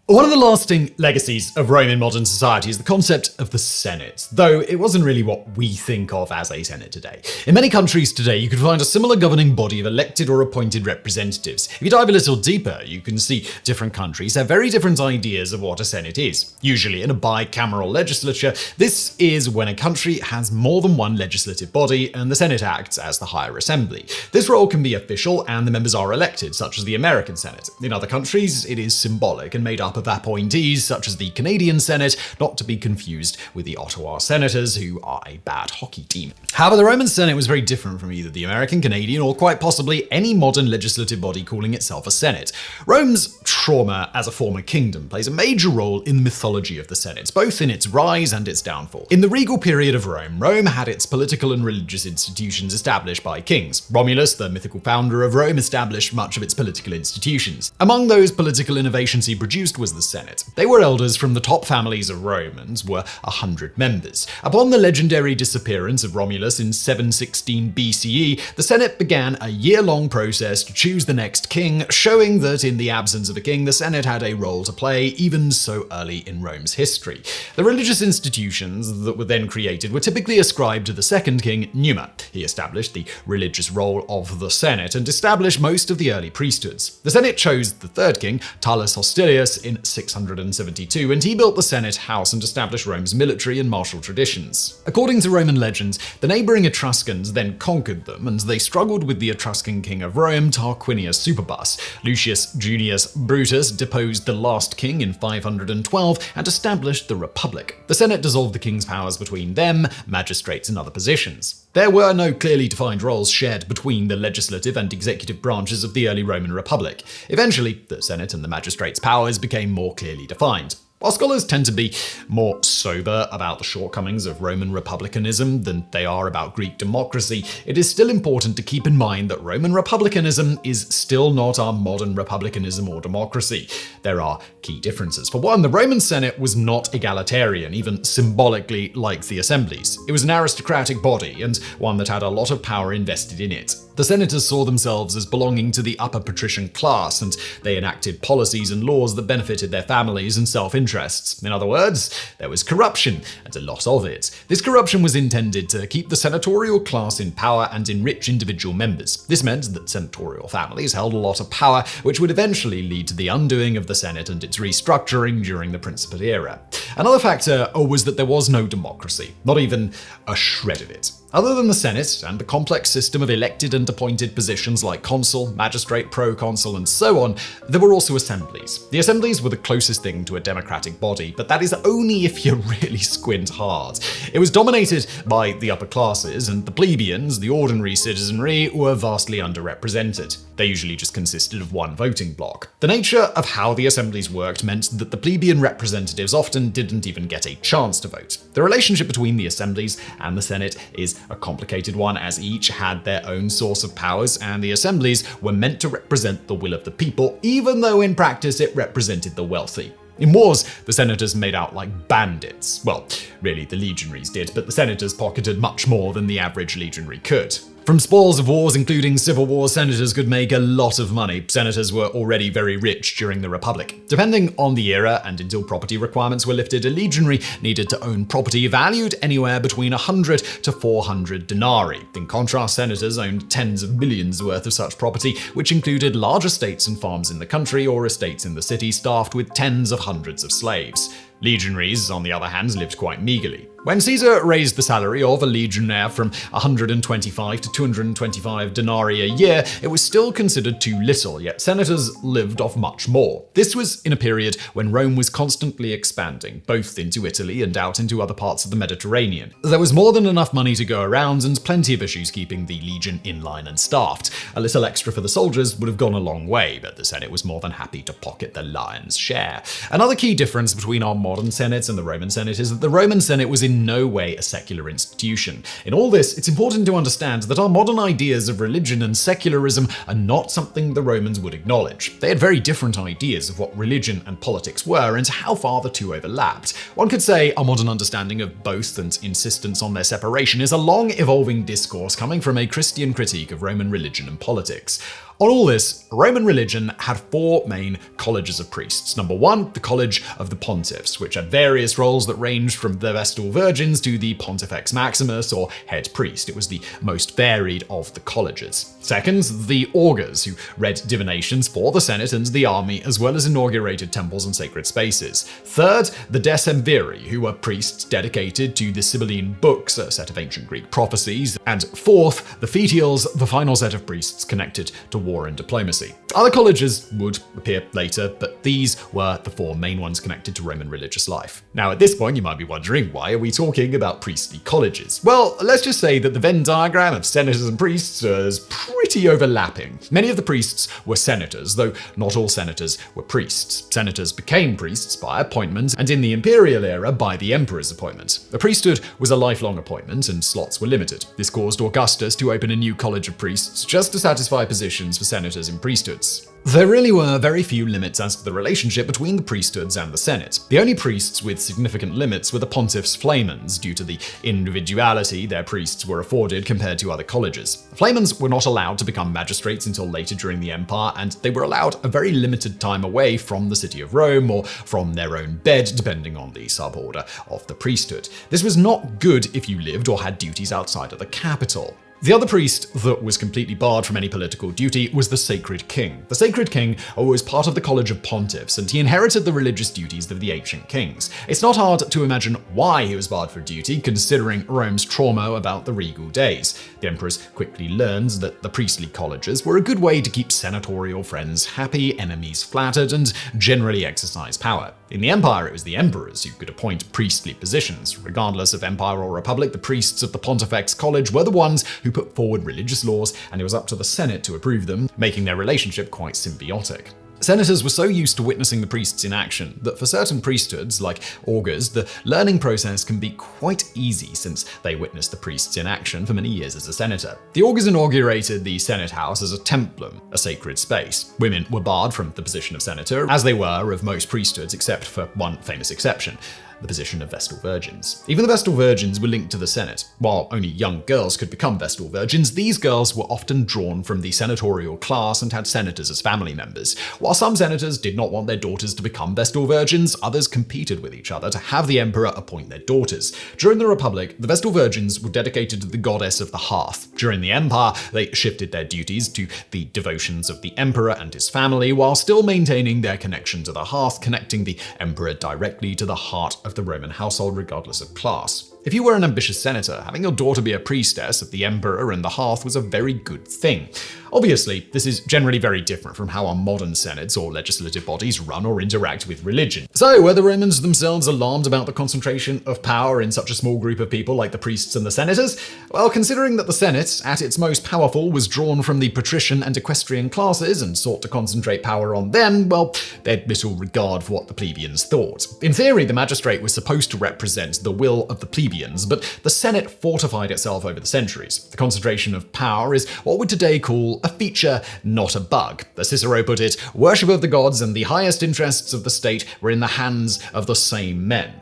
One of the lasting legacies of Rome in modern society is the concept of the Senate, though it wasn't really what we think of as a Senate today. In many countries today, you can find a similar governing body of elected or appointed representatives. If you dive a little deeper, you can see different countries have very different ideas of what a Senate is. Usually in a bicameral legislature, this is when a country has more than one legislative body and the Senate acts as the higher assembly. This role can be official and the members are elected, such as the American Senate. In other countries, it is symbolic and made up of appointees, such as the Canadian Senate, not to be confused with the Ottawa Senators, who are a bad hockey team. However, the Roman Senate was very different from either the American, Canadian, or quite possibly any modern legislative body calling itself a Senate. Rome's trauma as a former kingdom plays a major role in the mythology of the Senate, both in its rise and its downfall. In the regal period of Rome, Rome had its political and religious institutions established by kings. Romulus, the mythical founder of Rome, established much of its political institutions. Among those political innovations he produced was the Senate. They were elders from the top families of Rome and were 100 members. Upon the legendary disappearance of Romulus in 716 BCE, the Senate began a year-long process to choose the next king, showing that in the absence of a king, the Senate had a role to play even so early in Rome's history. The religious institutions that were then created were typically ascribed to the second king, Numa. He established the religious role of the Senate and established most of the early priesthoods. The Senate chose the third king, Tullus Hostilius, in 672, and he built the Senate house and established Rome's military and martial traditions. According to Roman legends, the neighboring Etruscans then conquered them, and they struggled with the Etruscan king of Rome, Tarquinius Superbus. Lucius Junius Brutus deposed the last king in 512 and established the Republic. The Senate dissolved the king's powers between them, magistrates, and other positions. There were no clearly defined roles shared between the legislative and executive branches of the early Roman Republic. Eventually, the Senate and the magistrates' powers became more clearly defined. While scholars tend to be more sober about the shortcomings of Roman republicanism than they are about Greek democracy, it is still important to keep in mind that Roman republicanism is still not our modern republicanism or democracy. There are key differences. For one, the Roman Senate was not egalitarian, even symbolically like the assemblies. It was an aristocratic body, and one that had a lot of power invested in it. The senators saw themselves as belonging to the upper patrician class, and they enacted policies and laws that benefited their families and self-interests. In other words, there was corruption, and a lot of it. This corruption was intended to keep the senatorial class in power and enrich individual members. This meant that senatorial families held a lot of power, which would eventually lead to the undoing of the Senate and its restructuring during the Principate era. Another factor was that there was no democracy, not even a shred of it. Other than the Senate and the complex system of elected and appointed positions like consul, magistrate, proconsul, and so on, there were also assemblies. The assemblies were the closest thing to a democratic body, but that is only if you really squint hard. It was dominated by the upper classes, and the plebeians, the ordinary citizenry, were vastly underrepresented. They usually just consisted of one voting bloc. The nature of how the assemblies worked meant that the plebeian representatives often didn't even get a chance to vote. The relationship between the assemblies and the Senate is a complicated one, as each had their own source of powers, and the assemblies were meant to represent the will of the people, even though in practice it represented the wealthy. In wars, the senators made out like bandits. Well, really the legionaries did, but the senators pocketed much more than the average legionary could. From spoils of wars, including civil wars, senators could make a lot of money. Senators were already very rich during the Republic. Depending on the era and until property requirements were lifted, a legionary needed to own property valued anywhere between 100 to 400 denarii. In contrast, senators owned tens of millions worth of such property, which included large estates and farms in the country or estates in the city staffed with tens of hundreds of slaves. Legionaries, on the other hand, lived quite meagerly. When Caesar raised the salary of a legionnaire from 125 to 225 denarii a year, it was still considered too little, yet senators lived off much more. This was in a period when Rome was constantly expanding, both into Italy and out into other parts of the Mediterranean. There was more than enough money to go around and plenty of issues keeping the legion in line and staffed. A little extra for the soldiers would have gone a long way, but the Senate was more than happy to pocket the lion's share. Another key difference between our modern Senate and the Roman Senate is that the Roman Senate was in no way a secular institution. In all this, it's important to understand that our modern ideas of religion and secularism are not something the Romans would acknowledge. They had very different ideas of what religion and politics were and how far the two overlapped. One could say our modern understanding of both and insistence on their separation is a long evolving discourse coming from a Christian critique of Roman religion and politics. On all this, Roman religion had four main colleges of priests. Number one, the College of the Pontiffs, which had various roles that ranged from the Vestal Virgins to the Pontifex Maximus, or head priest. It was the most varied of the colleges. Second, the Augurs, who read divinations for the Senate and the army, as well as inaugurated temples and sacred spaces. Third, the Decemviri, who were priests dedicated to the Sibylline books, a set of ancient Greek prophecies. And fourth, the Fetials, the final set of priests connected to war and diplomacy. Other colleges would appear later, but these were the four main ones connected to Roman religious life. Now, at this point, you might be wondering, why are we talking about priestly colleges? Well, let's just say that the Venn diagram of senators and priests is pretty overlapping. Many of the priests were senators, though not all senators were priests. Senators became priests by appointment, and in the Imperial era, by the emperor's appointment. The priesthood was a lifelong appointment, and slots were limited. This caused Augustus to open a new college of priests just to satisfy positions for senators in priesthoods. There really were very few limits as to the relationship between the priesthoods and the Senate. The only priests with significant limits were the pontiffs flamens, due to the individuality their priests were afforded compared to other colleges. Flamens were not allowed to become magistrates until later during the empire, and they were allowed a very limited time away from the city of Rome or from their own bed, depending on the suborder of the priesthood. This was not good if you lived or had duties outside of the capital. The other priest that was completely barred from any political duty was the Sacred King. The Sacred King was part of the College of Pontiffs, and he inherited the religious duties of the ancient kings. It's not hard to imagine why he was barred for duty, considering Rome's trauma about the regal days. The emperors quickly learned that the priestly colleges were a good way to keep senatorial friends happy, enemies flattered, and generally exercise power. In the empire, it was the emperors who could appoint priestly positions. Regardless of empire or republic, the priests of the Pontifex College were the ones who put forward religious laws, and it was up to the Senate to approve them, making their relationship quite symbiotic. Senators were so used to witnessing the priests in action that for certain priesthoods, like augurs, the learning process can be quite easy since they witnessed the priests in action for many years as a senator. The augurs inaugurated the Senate House as a templum, a sacred space. Women were barred from the position of senator, as they were of most priesthoods except for one famous exception: the position of Vestal Virgins. Even the Vestal Virgins were linked to the Senate. While only young girls could become Vestal Virgins, these girls were often drawn from the senatorial class and had senators as family members. While some senators did not want their daughters to become Vestal Virgins, others competed with each other to have the emperor appoint their daughters. During the Republic, the Vestal Virgins were dedicated to the goddess of the hearth. During the Empire, they shifted their duties to the devotions of the emperor and his family, while still maintaining their connection to the hearth, connecting the emperor directly to the heart of the Roman household regardless of class. If you were an ambitious senator, having your daughter be a priestess of the emperor and the hearth was a very good thing. Obviously, this is generally very different from how our modern senates or legislative bodies run or interact with religion. So, were the Romans themselves alarmed about the concentration of power in such a small group of people like the priests and the senators? Well, considering that the Senate, at its most powerful, was drawn from the patrician and equestrian classes and sought to concentrate power on them, well, they had little regard for what the plebeians thought. In theory, the magistrate was supposed to represent the will of the plebeians, but the Senate fortified itself over the centuries. The concentration of power is what we'd today call a feature, not a bug. As Cicero put it, worship of the gods and the highest interests of the state were in the hands of the same men.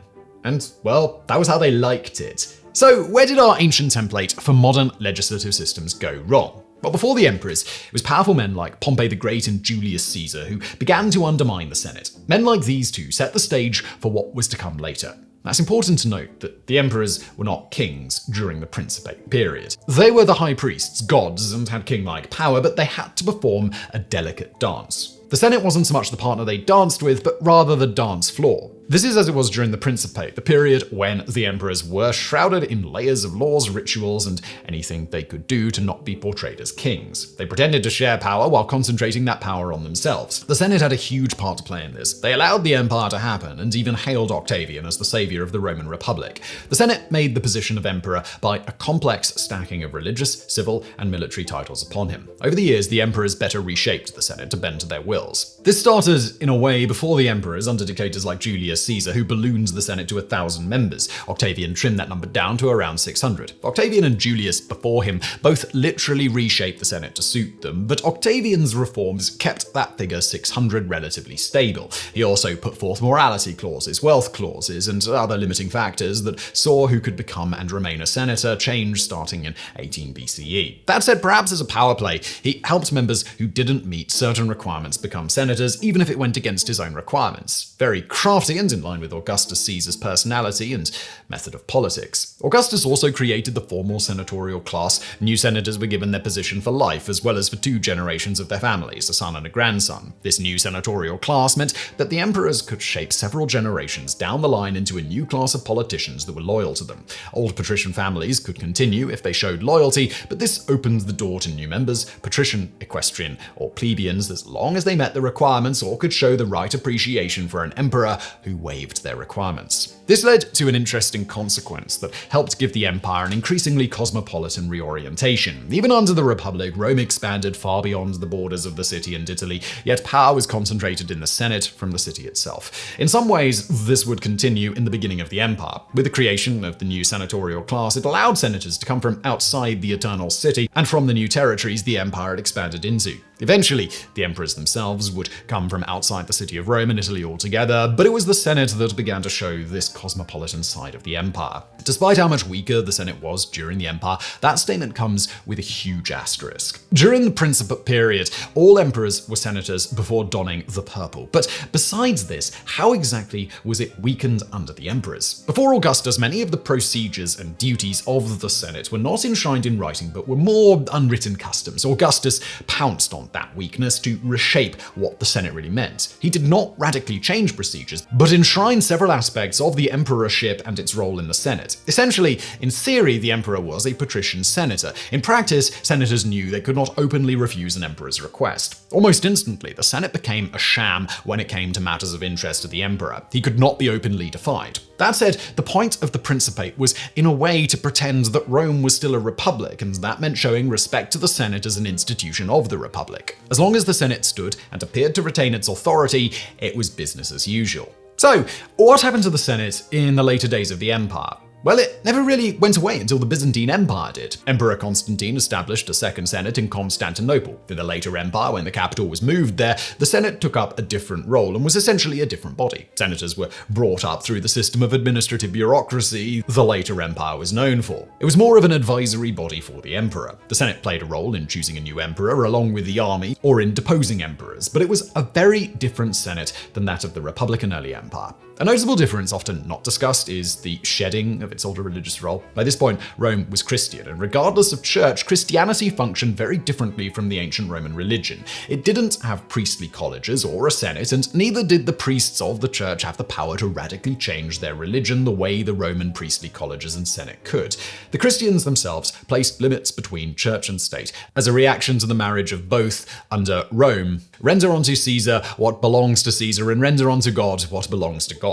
And, well, that was how they liked it. So, where did our ancient template for modern legislative systems go wrong? Well, before the emperors, it was powerful men like Pompey the Great and Julius Caesar who began to undermine the Senate. Men like these two set the stage for what was to come later. Now, it's important to note that the emperors were not kings during the Principate period. They were the high priests, gods, and had king-like power, but they had to perform a delicate dance. The Senate wasn't so much the partner they danced with, but rather the dance floor. This is as it was during the Principate, the period when the emperors were shrouded in layers of laws, rituals, and anything they could do to not be portrayed as kings. They pretended to share power while concentrating that power on themselves. The Senate had a huge part to play in this. They allowed the empire to happen and even hailed Octavian as the savior of the Roman Republic. The Senate made the position of emperor by a complex stacking of religious, civil, and military titles upon him. Over the years, the emperors better reshaped the Senate to bend to their wills. This started, in a way, before the emperors, under dictators like Julius Julius Caesar, who ballooned the Senate to 1,000 members. Octavian trimmed that number down to around 600. Octavian and Julius before him both literally reshaped the Senate to suit them, but Octavian's reforms kept that figure 600 relatively stable. He also put forth morality clauses, wealth clauses, and other limiting factors that saw who could become and remain a senator change starting in 18 BCE. That said, perhaps as a power play, he helped members who didn't meet certain requirements become senators, even if it went against his own requirements. Very crafty and in line with Augustus Caesar's personality and method of politics. Augustus also created the formal senatorial class. New senators were given their position for life, as well as for 2 generations of their families, a son and a grandson. This new senatorial class meant that the emperors could shape several generations down the line into a new class of politicians that were loyal to them. Old patrician families could continue if they showed loyalty, but this opened the door to new members, patrician, equestrian, or plebeians, as long as they met the requirements or could show the right appreciation for an emperor who waived their requirements. This led to an interesting consequence that helped give the empire an increasingly cosmopolitan reorientation. Even under the Republic, Rome expanded far beyond the borders of the city and Italy, yet power was concentrated in the Senate from the city itself. In some ways, this would continue in the beginning of the empire. With the creation of the new senatorial class, it allowed senators to come from outside the eternal city and from the new territories the empire had expanded into. Eventually, the emperors themselves would come from outside the city of Rome and Italy altogether, but it was the Senate that began to show this cosmopolitan side of the empire. Despite how much weaker the Senate was during the empire, that statement comes with a huge asterisk. During the Principate period, all emperors were senators before donning the purple. But besides this, how exactly was it weakened under the emperors? Before Augustus, many of the procedures and duties of the Senate were not enshrined in writing, but were more unwritten customs. Augustus pounced on that weakness to reshape what the Senate really meant. He did not radically change procedures, but enshrined several aspects of the emperorship and its role in the Senate. Essentially, in theory, the emperor was a patrician senator. In practice, senators knew they could not openly refuse an emperor's request. Almost instantly, the Senate became a sham when it came to matters of interest to the emperor. He could not be openly defied. That said, the point of the Principate was, in a way, to pretend that Rome was still a republic, and that meant showing respect to the Senate as an institution of the republic. As long as the Senate stood and appeared to retain its authority, it was business as usual. So, what happened to the Senate in the later days of the empire? Well, it never really went away until the Byzantine Empire did. Emperor Constantine established a second Senate in Constantinople. In the later empire, when the capital was moved there, the Senate took up a different role and was essentially a different body. Senators were brought up through the system of administrative bureaucracy the later empire was known for. It was more of an advisory body for the emperor. The Senate played a role in choosing a new emperor along with the army, or in deposing emperors, but it was a very different Senate than that of the Republic and early empire. A notable difference, often not discussed, is the shedding of its older religious role. By this point, Rome was Christian, and regardless of church, Christianity functioned very differently from the ancient Roman religion. It didn't have priestly colleges or a senate, and neither did the priests of the church have the power to radically change their religion the way the Roman priestly colleges and senate could. The Christians themselves placed limits between church and state as a reaction to the marriage of both under Rome. Render unto Caesar what belongs to Caesar, and render unto God what belongs to God.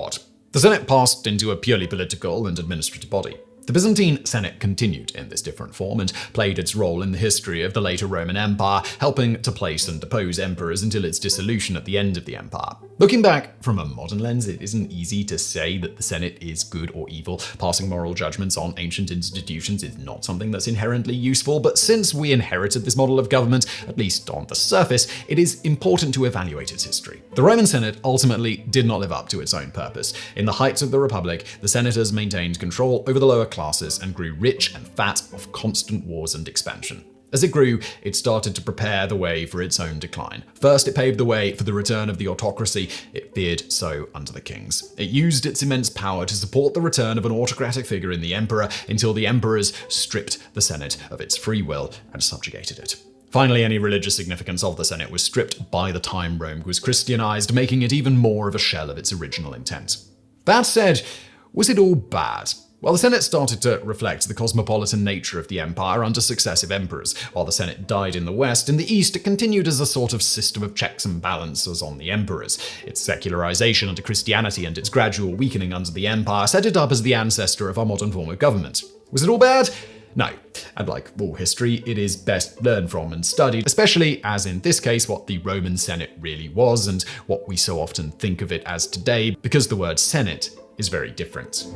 The Senate passed into a purely political and administrative body. The Byzantine Senate continued in this different form and played its role in the history of the later Roman Empire, helping to place and depose emperors until its dissolution at the end of the empire. Looking back from a modern lens, it isn't easy to say that the Senate is good or evil. Passing moral judgments on ancient institutions is not something that's inherently useful, but since we inherited this model of government, at least on the surface, it is important to evaluate its history. The Roman Senate ultimately did not live up to its own purpose. In the heights of the Republic, the senators maintained control over the lower classes and grew rich and fat off constant wars and expansion. As it grew, it started to prepare the way for its own decline. First, it paved the way for the return of the autocracy it feared so under the kings. It used its immense power to support the return of an autocratic figure in the emperor until the emperors stripped the Senate of its free will and subjugated it. Finally, any religious significance of the Senate was stripped by the time Rome was Christianized, making it even more of a shell of its original intent. That said, was it all bad? Well, the Senate started to reflect the cosmopolitan nature of the empire under successive emperors. While the Senate died in the West, in the East it continued as a sort of system of checks and balances on the emperors. Its secularization under Christianity and its gradual weakening under the empire set it up as the ancestor of our modern form of government. Was it all bad? No, and like all history, it is best learned from and studied, especially as in this case what the Roman Senate really was and what we so often think of it as today, because the word Senate is very different.